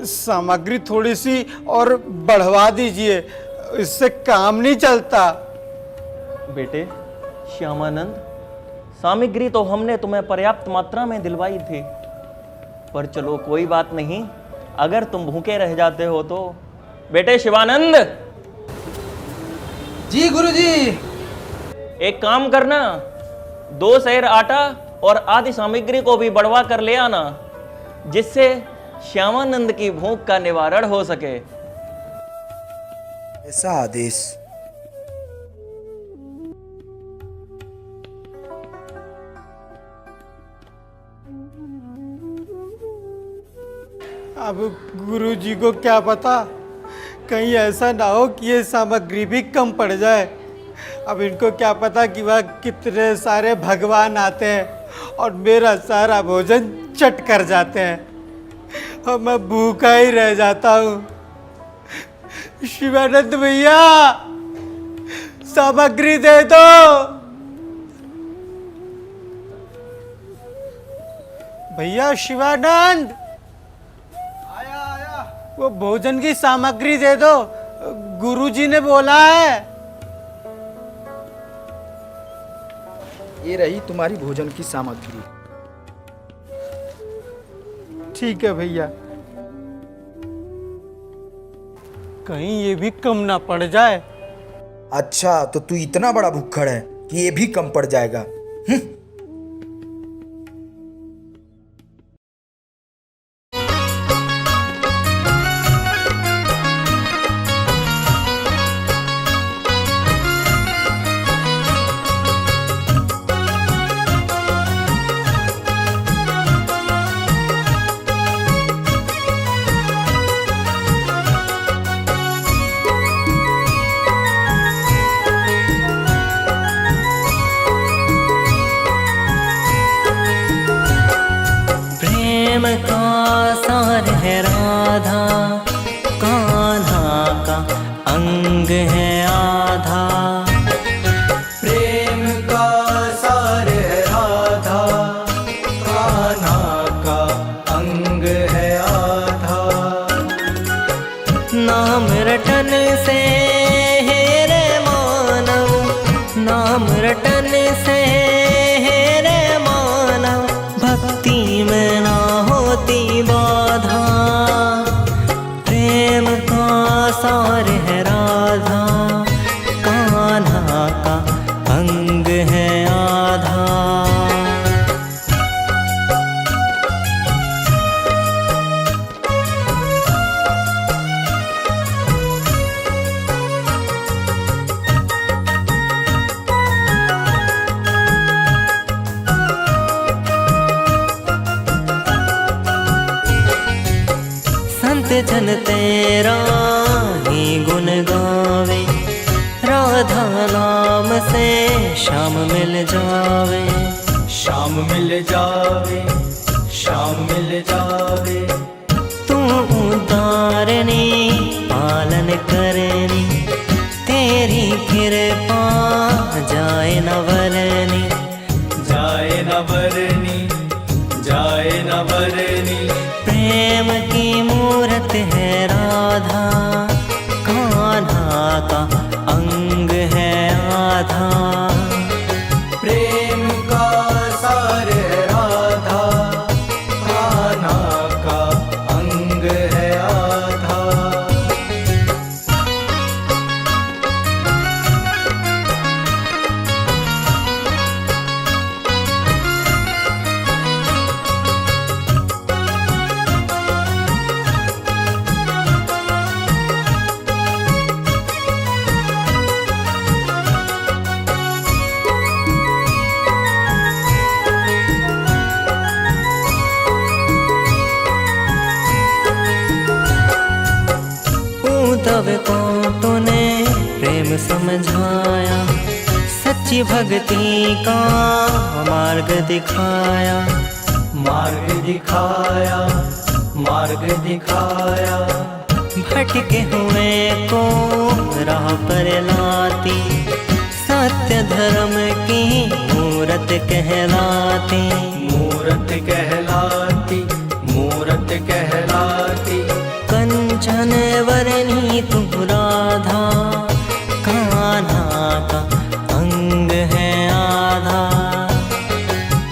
Speaker 2: सामग्री थोड़ी सी और बढ़वा दीजिए, इससे काम नहीं चलता।
Speaker 4: बेटे श्यामानंद, सामग्री तो हमने तुम्हें पर्याप्त मात्रा में दिलवाई थी, पर चलो कोई बात नहीं, अगर तुम भूखे रह जाते हो तो। बेटे शिवानंद।
Speaker 5: जी गुरुजी।
Speaker 4: एक काम करना, 2 सेर आटा और आदि सामग्री को भी बढ़वा कर ले आना, जिससे श्यामानंद की भूख का निवारण हो सके।
Speaker 6: ऐसा आदेश।
Speaker 2: अब गुरुजी को क्या पता, कहीं ऐसा ना हो कि ये सामग्री भी कम पड़ जाए। अब इनको क्या पता कि वह कितने सारे भगवान आते हैं और मेरा सारा भोजन चट कर जाते हैं और मैं भूखा ही रह जाता हूँ। शिवानंद भैया, सामग्री दे दो। भैया शिवानंद, वो भोजन की सामग्री दे दो, गुरुजी ने बोला है।
Speaker 6: ये रही तुम्हारी भोजन की सामग्री।
Speaker 2: ठीक है भैया, कहीं ये भी कम ना पड़ जाए।
Speaker 6: अच्छा, तो तू इतना बड़ा भुक्खड़ है कि ये भी कम पड़ जाएगा?
Speaker 7: प्रेम का सार है राधा, कान्हा का अंग है आधा।
Speaker 5: प्रेम का सार है राधा, कान्हा का अंग है आधा।
Speaker 7: नाम रटन से है रे मानव, नाम रटन से है रे मानव, भक्ति में ना होती बाधा। प्रेम का सार है राधा, कान्हा का अंग है आधा। संत जन तेरा ही गुण गावे, से शाम मिल जावे,
Speaker 5: शाम मिल जावे, शाम मिल जावे।
Speaker 7: तू उदारनी पालन करनी, तेरी कृपा जाए न वरनी,
Speaker 5: जाए न वरनी, जाए न वरनी।
Speaker 7: प्रेम की मूरत है राधा, कान्हा का अंग है आधा।
Speaker 5: प्रेम का सार है राधा, कान्हा का अंग है आधा।
Speaker 7: उद्धव को तूने प्रेम समझाया, सच्ची भक्ति का मार्ग दिखाया,
Speaker 5: मार्ग दिखाया, मार्ग दिखाया।
Speaker 7: भटके हुए को राह पर लाती, सत्य धर्म की मूरत कहलाती,
Speaker 5: मूरत कहलाती, मूरत कहलाती।
Speaker 7: कंचन वरनी तू राधा, कान्हा का अंग है आधा।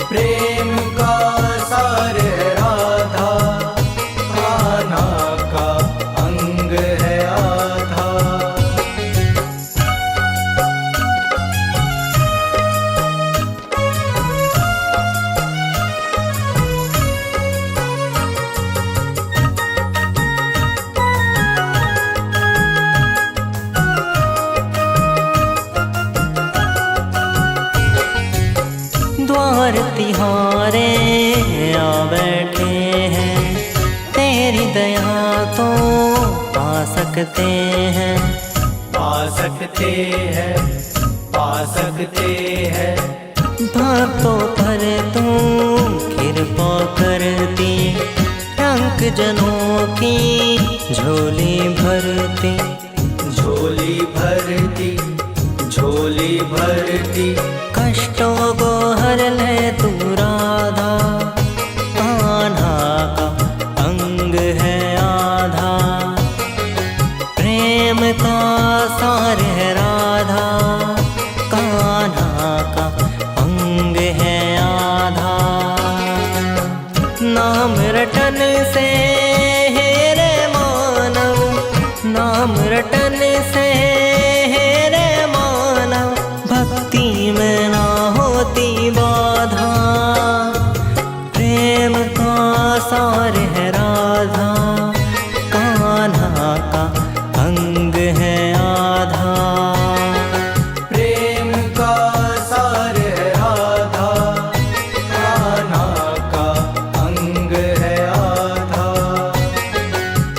Speaker 5: प्रेम का सार है राधा, कान्हा का अंग है आधा।
Speaker 7: द्वार तिहारे आ बैठे हैं, तेरी दया तो पा सकते हैं,
Speaker 5: पा सकते हैं, पा सकते हैं।
Speaker 7: भक्तों पर तू कृपा करती, रंग जनों की झोली भरती,
Speaker 5: झोली भरती, झोली भरती।
Speaker 7: कष्टों को हर ले तू राधा, कान्हा का अंग है आधा। प्रेम का सार है राधा, कान्हा का अंग है आधा। नाम रटन से हे रे मानव, नाम रटन से हे रे मानव, भक्ति में ना होती बाधा। प्रेम का सार है राधा, कान्हा का अंग है आधा।
Speaker 5: प्रेम का सार है राधा, कान्हा का अंग है आधा।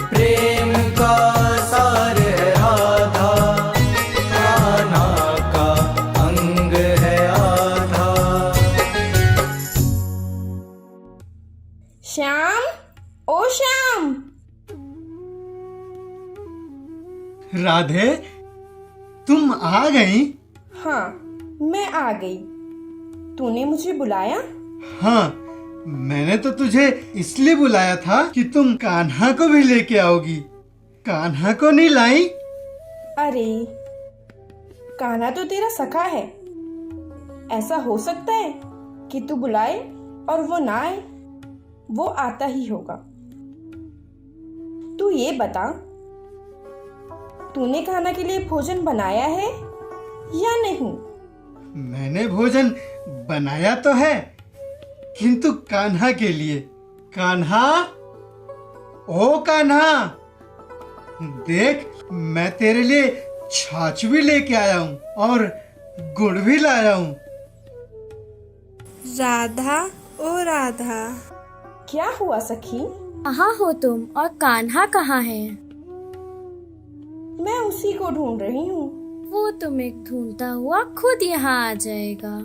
Speaker 5: प्रेम का सार है राधा, कान्हा का अंग है आधा।
Speaker 8: श्याम, ओ श्याम।
Speaker 2: राधे, तुम आ गई?
Speaker 8: हाँ, मैं आ गई। तूने मुझे बुलाया?
Speaker 2: हाँ, मैंने तो तुझे इसलिए बुलाया था कि तुम कान्हा को भी लेके आओगी। कान्हा को नहीं लाई?
Speaker 8: अरे, कान्हा तो तेरा सखा है। ऐसा हो सकता है कि तू बुलाए और वो ना आए? वो आता ही होगा। तू ये बता, तूने कान्हा के लिए भोजन बनाया है या नहीं?
Speaker 2: मैंने भोजन बनाया तो है, किंतु कान्हा के लिए। कान्हा, ओ कान्हा, देख मैं तेरे लिए छाछ भी लेके आया हूँ और गुड़ भी लाया हूँ।
Speaker 9: राधा, ओ राधा।
Speaker 8: क्या हुआ सखी?
Speaker 9: कहाँ हो तुम और कान्हा कहाँ है?
Speaker 8: मैं उसी को ढूंढ रही हूँ।
Speaker 9: वो तुम्हें ढूंढता हुआ खुद यहाँ आ जाएगा।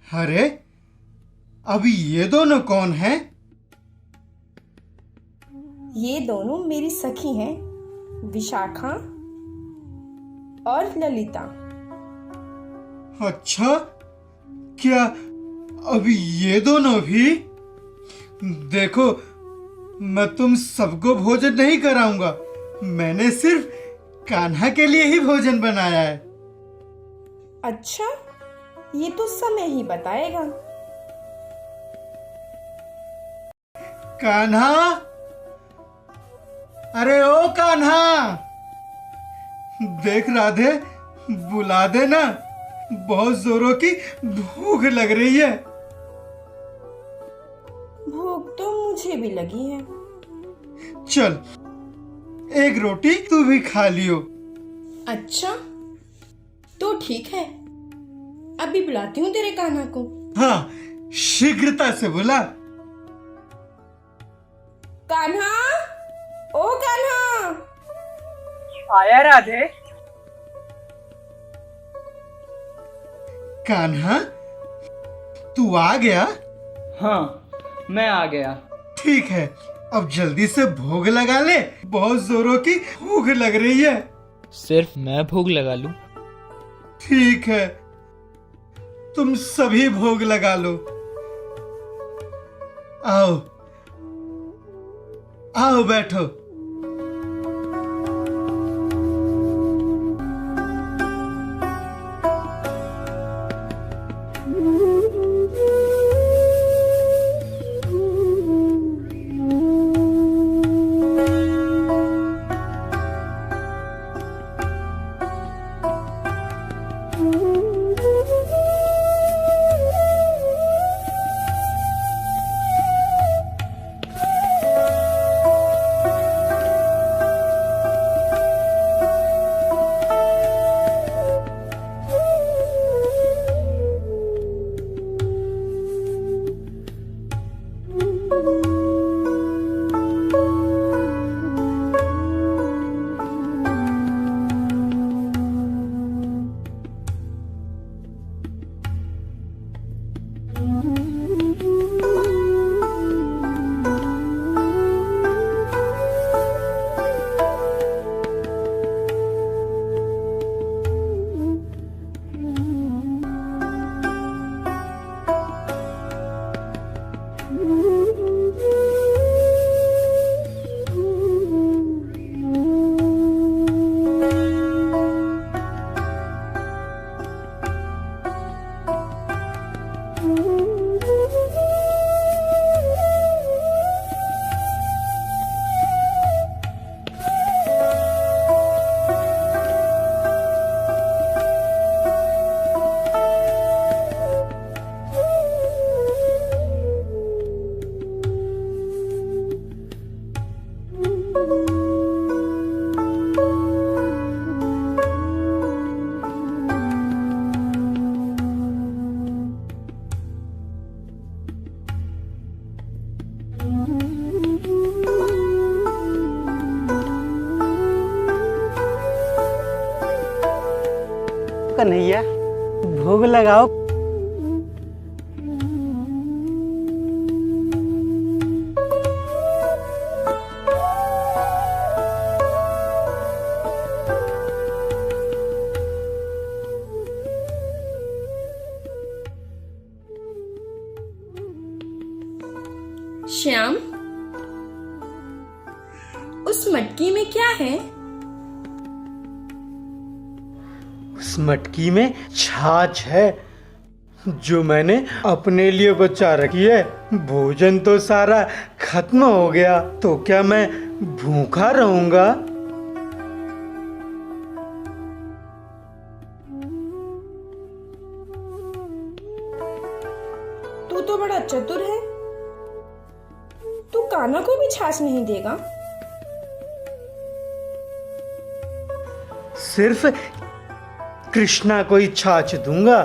Speaker 2: अरे अभी ये दोनों कौन हैं?
Speaker 8: ये दोनों मेरी सखी हैं, विशाखा और ललिता।
Speaker 2: अच्छा, क्या अभी ये दोनों भी? देखो, मैं तुम सबको भोजन नहीं कराऊंगा, मैंने सिर्फ कान्हा के लिए ही भोजन बनाया है।
Speaker 8: अच्छा, ये तो समय ही बताएगा।
Speaker 2: कान्हा, अरे ओ कान्हा, देख राधे, बुला दे ना, बहुत जोरों की भूख लग रही है।
Speaker 8: भूख तो मुझे भी लगी है।
Speaker 2: चल, एक रोटी तू भी खा लियो।
Speaker 8: अच्छा, तो ठीक है, अभी बुलाती हूँ तेरे कान्हा को।
Speaker 2: हाँ, शीघ्रता से बुला।
Speaker 8: कान्हा, ओ कान्हा।
Speaker 5: आया राधे।
Speaker 2: कान्हा, तू आ गया?
Speaker 5: हाँ, मैं आ गया।
Speaker 2: ठीक है, अब जल्दी से भोग लगा ले, बहुत जोरों की भूख लग रही है।
Speaker 5: सिर्फ मैं भोग लगा लूं?
Speaker 2: ठीक है, तुम सभी भोग लगा लो। आओ आओ, बैठो।
Speaker 10: कन्हैया, भोग लगाओ।
Speaker 8: श्याम, उस मटकी में क्या है?
Speaker 2: उस मटकी में छाछ है, जो मैंने अपने लिए बचा रखी है। भोजन तो सारा खत्म हो गया, तो क्या मैं भूखा रहूंगा?
Speaker 8: तू तो बड़ा चतुर है, तू कान्हा को भी छाछ नहीं देगा?
Speaker 2: सिर्फ कृष्णा को ही छाछ दूंगा।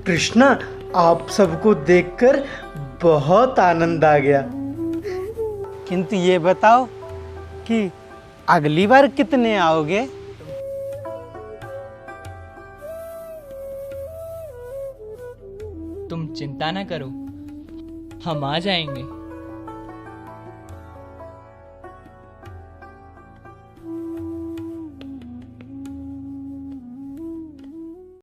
Speaker 10: कृष्णा, आप सबको देखकर बहुत आनंद आ गया। किंतु ये बताओ कि अगली बार कितने आओगे?
Speaker 5: तुम चिंता ना करो, हम आ जाएंगे।